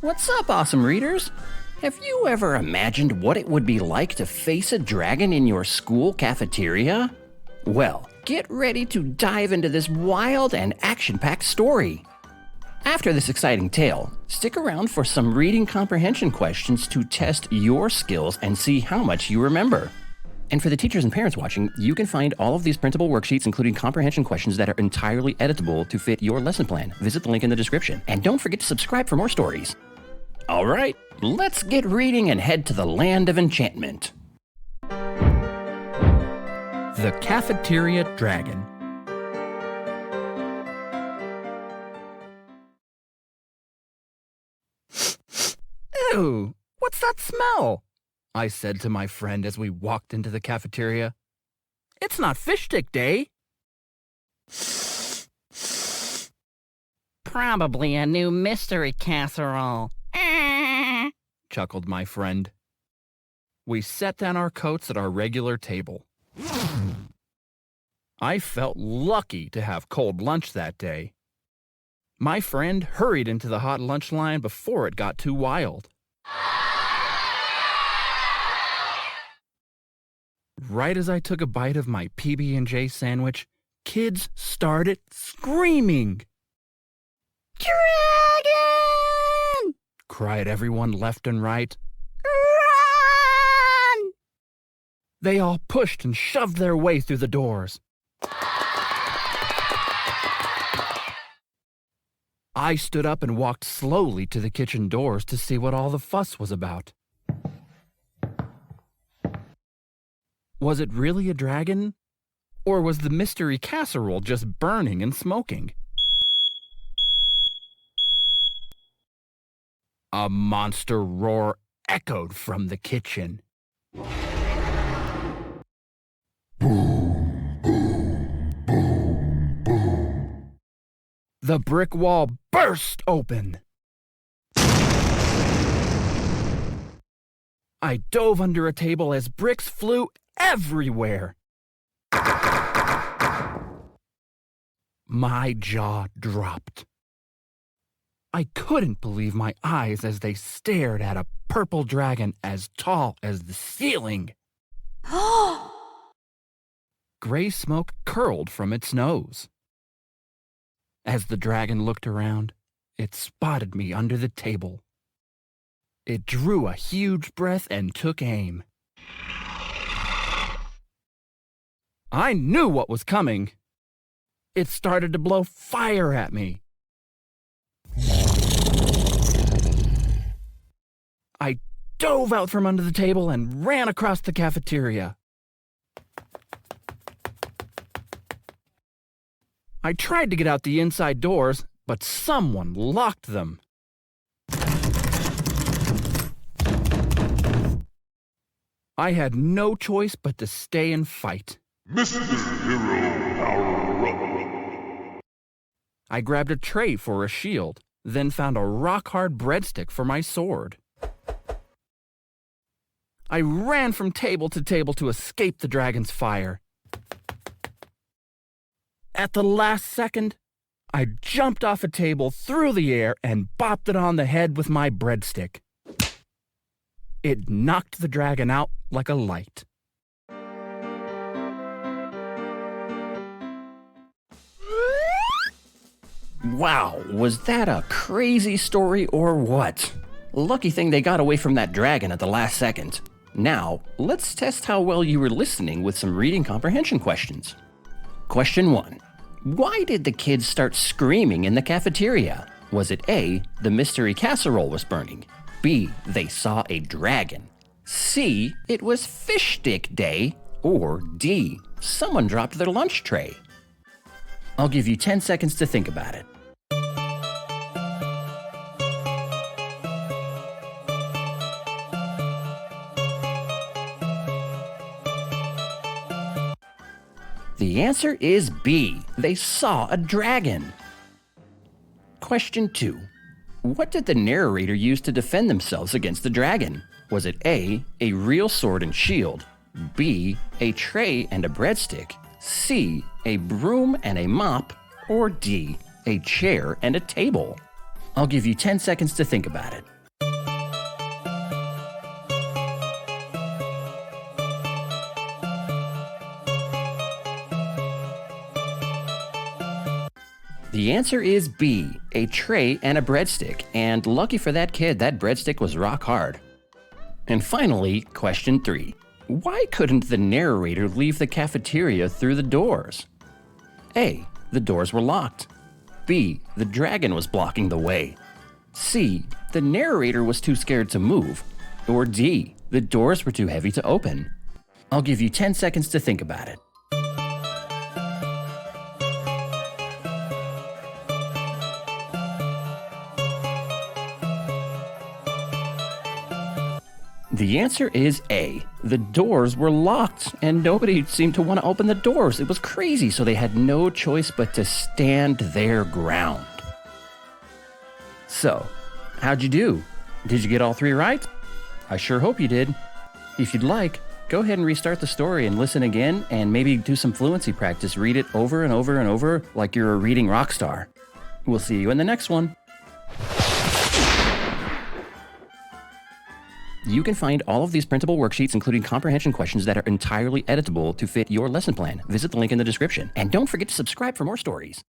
What's up, awesome readers? Have you ever imagined what it would be like to face a dragon in your school cafeteria? Well, get ready to dive into this wild and action-packed story. After this exciting tale, stick around for some reading comprehension questions to test your skills and see how much you remember. And for the teachers and parents watching, you can find all of these printable worksheets, including comprehension questions that are entirely editable to fit your lesson plan. Visit the link in the description. And don't forget to subscribe for more stories. All right, let's get reading and head to the land of enchantment. The Cafeteria Dragon. Ew, what's that smell? I said to my friend as we walked into the cafeteria. It's not fish stick day. Probably a new mystery casserole. Chuckled my friend. We set down our coats at our regular table. I felt lucky to have cold lunch that day. My friend hurried into the hot lunch line before it got too wild. Right as I took a bite of my PB&J sandwich, kids started screaming. Dragon! Cried everyone left and right. Run! They all pushed and shoved their way through the doors. I stood up and walked slowly to the kitchen doors to see what all the fuss was about. Was it really a dragon? Or was the mystery casserole just burning and smoking? A monster roar echoed from the kitchen. Boom, boom, boom, boom. The brick wall burst open. I dove under a table as bricks flew everywhere. My jaw dropped. I couldn't believe my eyes as they stared at a purple dragon as tall as the ceiling. Gray smoke curled from its nose. As the dragon looked around, it spotted me under the table. It drew a huge breath and took aim. I knew what was coming. It started to blow fire at me. I dove out from under the table and ran across the cafeteria. I tried to get out the inside doors, but someone locked them. I had no choice but to stay and fight. Mr. Hero, power up. I grabbed a tray for a shield, then found a rock-hard breadstick for my sword. I ran from table to escape the dragon's fire. At the last second, I jumped off a table through the air and bopped it on the head with my breadstick. It knocked the dragon out like a light. Wow, was that a crazy story or what? Lucky thing they got away from that dragon at the last second. Now, let's test how well you were listening with some reading comprehension questions. Question 1. Why did the kids start screaming in the cafeteria? Was it A, the mystery casserole was burning? B, they saw a dragon? C, it was fish stick day? Or D, someone dropped their lunch tray? I'll give you 10 seconds to think about it. The answer is B. They saw a dragon. Question 2. What did the narrator use to defend themselves against the dragon? Was it A, a real sword and shield, B, a tray and a breadstick, C, a broom and a mop, or D, a chair and a table? I'll give you 10 seconds to think about it. The answer is B, a tray and a breadstick, and lucky for that kid, that breadstick was rock hard. And finally, question 3. Why couldn't the narrator leave the cafeteria through the doors? A, the doors were locked. B, the dragon was blocking the way. C, the narrator was too scared to move. Or D, the doors were too heavy to open. I'll give you 10 seconds to think about it. The answer is A. The doors were locked, and nobody seemed to want to open the doors. It was crazy, so they had no choice but to stand their ground. So, how'd you do? Did you get all 3 right? I sure hope you did. If you'd like, go ahead and restart the story and listen again, and maybe do some fluency practice. Read it over and over and over like you're a reading rock star. We'll see you in the next one. You can find all of these printable worksheets, including comprehension questions that are entirely editable to fit your lesson plan. Visit the link in the description. And don't forget to subscribe for more stories.